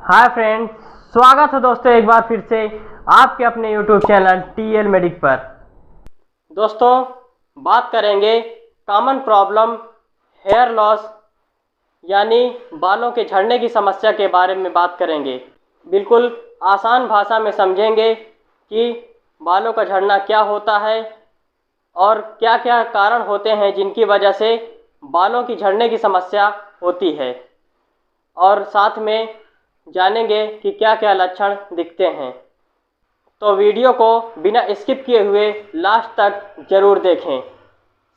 Hi friends, स्वागत है दोस्तों एक बार फिर से आपके अपने यूट्यूब चैनल टीएल मेडिक पर। दोस्तों बात करेंगे कॉमन प्रॉब्लम हेयर लॉस यानी बालों के झड़ने की समस्या के बारे में बात करेंगे। बिल्कुल आसान भाषा में समझेंगे कि बालों का झड़ना क्या होता है और क्या क्या कारण होते हैं जिनकी वजह से बालों की झड़ने की समस्या होती है, और साथ में जानेंगे कि क्या क्या लक्षण दिखते हैं। तो वीडियो को बिना स्किप किए हुए लास्ट तक ज़रूर देखें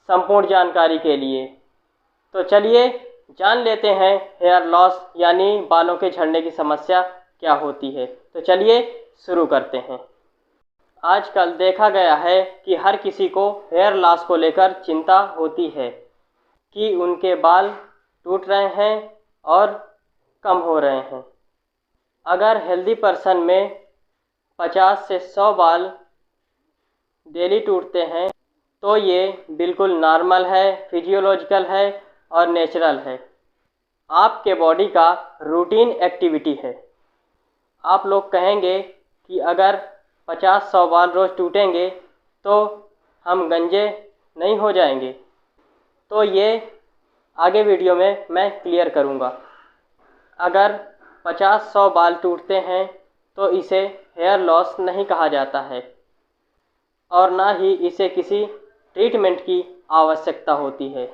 संपूर्ण जानकारी के लिए। तो चलिए जान लेते हैं हेयर लॉस यानी बालों के झड़ने की समस्या क्या होती है। तो चलिए शुरू करते हैं। आजकल देखा गया है कि हर किसी को हेयर लॉस को लेकर चिंता होती है कि उनके बाल टूट रहे हैं और कम हो रहे हैं। अगर हेल्दी पर्सन में 50 से 100 बाल डेली टूटते हैं तो ये बिल्कुल नॉर्मल है, फिजियोलॉजिकल है और नेचुरल है। आपके बॉडी का रूटीन एक्टिविटी है। आप लोग कहेंगे कि अगर 50-100 बाल रोज़ टूटेंगे तो हम गंजे नहीं हो जाएंगे, तो ये आगे वीडियो में मैं क्लियर करूँगा। अगर 50-100 बाल टूटते हैं तो इसे हेयर लॉस नहीं कहा जाता है और ना ही इसे किसी ट्रीटमेंट की आवश्यकता होती है।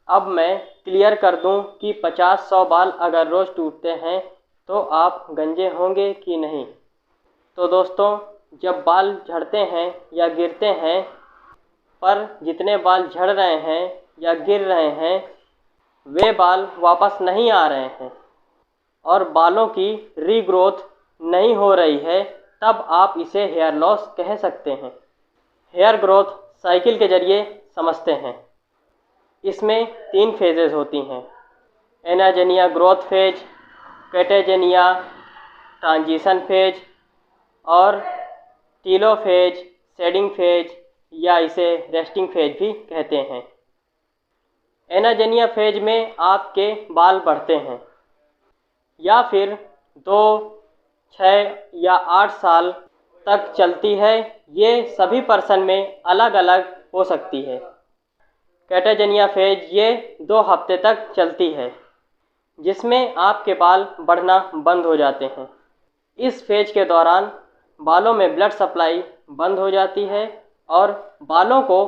अब मैं क्लियर कर दूं कि 50-100 बाल अगर रोज़ टूटते हैं तो आप गंजे होंगे कि नहीं। तो दोस्तों जब बाल झड़ते हैं या गिरते हैं, पर जितने बाल झड़ रहे हैं या गिर रहे हैं वे बाल वापस नहीं आ रहे हैं और बालों की रीग्रोथ नहीं हो रही है, तब आप इसे हेयर लॉस कह सकते हैं। हेयर ग्रोथ साइकिल के जरिए समझते हैं। इसमें 3 फेजेस होती हैं: एनाजेनिया ग्रोथ फेज, कैटेजेनिया ट्रांजिशन फेज और टीलोफेज शेडिंग फेज, या इसे रेस्टिंग फेज भी कहते हैं। एनाजेनिया फेज में आपके बाल बढ़ते हैं या फिर 2, 6 या 8 साल तक चलती है। ये सभी पर्सन में अलग अलग हो सकती है। कैटेजेनिया फेज ये 2 हफ्ते तक चलती है, जिसमें आपके बाल बढ़ना बंद हो जाते हैं। इस फेज के दौरान बालों में ब्लड सप्लाई बंद हो जाती है और बालों को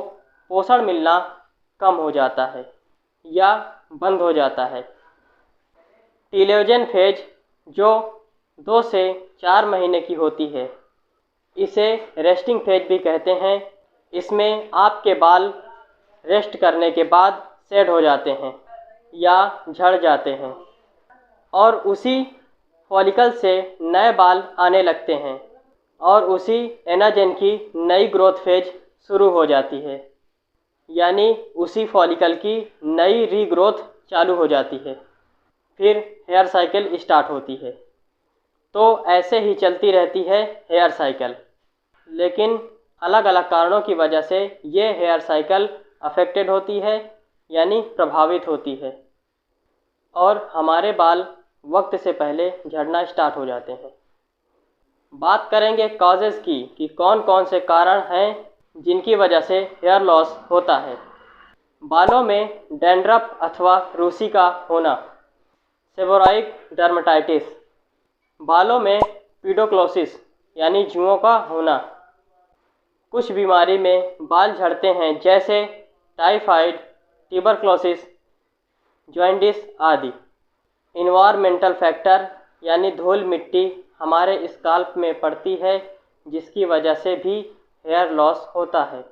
पोषण मिलना कम हो जाता है या बंद हो जाता है। टीलोजन फेज जो 2 से 4 महीने की होती है, इसे रेस्टिंग फेज भी कहते हैं। इसमें आपके बाल रेस्ट करने के बाद सेट हो जाते हैं या झड़ जाते हैं और उसी फॉलिकल से नए बाल आने लगते हैं और उसी एनाजेन की नई ग्रोथ फेज शुरू हो जाती है, यानी उसी फॉलिकल की नई रीग्रोथ चालू हो जाती है। फिर हेयर साइकिल स्टार्ट होती है। तो ऐसे ही चलती रहती है हेयर साइकिल, लेकिन अलग अलग कारणों की वजह से ये हेयर साइकिल अफेक्टेड होती है यानी प्रभावित होती है और हमारे बाल वक्त से पहले झड़ना स्टार्ट हो जाते हैं। बात करेंगे कॉजेज़ की कि कौन कौन से कारण हैं जिनकी वजह से हेयर लॉस होता है। बालों में डैंड्रफ अथवा रूसी का होना, सेबोराइक डर्मेटाइटिस, बालों में पीडोक्लोसिस यानी जुओं का होना, कुछ बीमारी में बाल झड़ते हैं जैसे टाइफाइड, ट्यूबरक्लोसिस, जॉन्डिस आदि। इन्वायरमेंटल फैक्टर यानी धूल मिट्टी हमारे स्काल्प में पड़ती है, जिसकी वजह से भी हेयर लॉस होता है।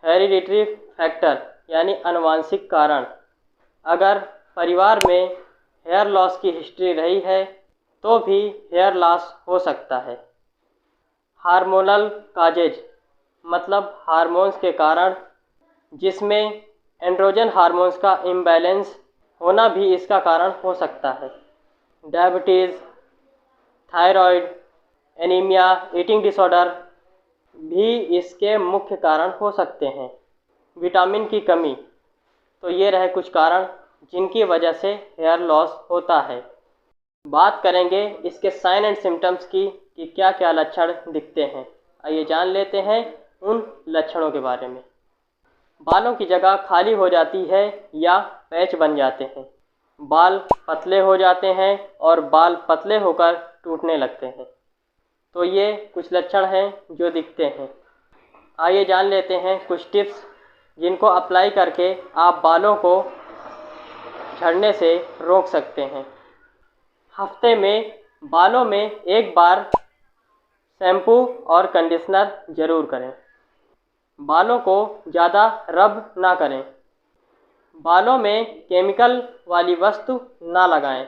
हेरिडिटरी फैक्टर यानी आनुवंशिक कारण, अगर परिवार में हेयर लॉस की हिस्ट्री रही है तो भी हेयर लॉस हो सकता है। हार्मोनल काजेज मतलब हार्मोन्स के कारण, जिसमें एंड्रोजन हार्मोन्स का इम्बैलेंस होना भी इसका कारण हो सकता है। Diabetes, thyroid, anaemia, eating disorder भी इसके मुख्य कारण हो सकते हैं। विटामिन की कमी। तो ये रहे कुछ कारण जिनकी वजह से हेयर लॉस होता है। बात करेंगे इसके साइन एंड सिम्टम्स की कि क्या क्या लक्षण दिखते हैं। आइए जान लेते हैं उन लक्षणों के बारे में। बालों की जगह खाली हो जाती है या पैच बन जाते हैं। बाल पतले हो जाते हैं और बाल पतले होकर टूटने लगते हैं। तो ये कुछ लक्षण हैं जो दिखते हैं। आइए जान लेते हैं कुछ टिप्स जिनको अप्लाई करके आप बालों को झड़ने से रोक सकते हैं। हफ्ते में बालों में एक बार शैम्पू और कंडीशनर ज़रूर करें। बालों को ज़्यादा रब ना करें। बालों में केमिकल वाली वस्तु ना लगाएं।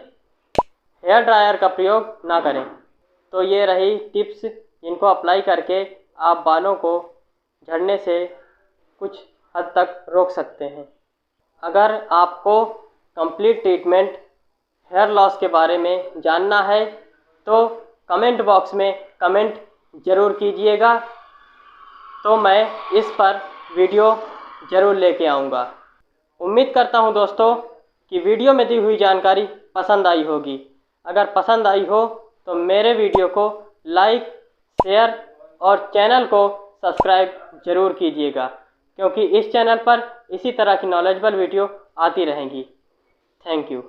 हेयर ड्रायर का प्रयोग ना करें। तो ये रही टिप्स जिनको अप्लाई करके आप बालों को झड़ने से कुछ हद तक रोक सकते हैं। अगर आपको कंप्लीट ट्रीटमेंट हेयर लॉस के बारे में जानना है तो कमेंट बॉक्स में कमेंट ज़रूर कीजिएगा, तो मैं इस पर वीडियो ज़रूर लेके आऊँगा। उम्मीद करता हूँ दोस्तों कि वीडियो में दी हुई जानकारी पसंद आई होगी। अगर पसंद आई हो तो मेरे वीडियो को लाइक, शेयर और चैनल को सब्सक्राइब ज़रूर कीजिएगा, क्योंकि इस चैनल पर इसी तरह की नॉलेजेबल वीडियो आती रहेंगी। Thank you.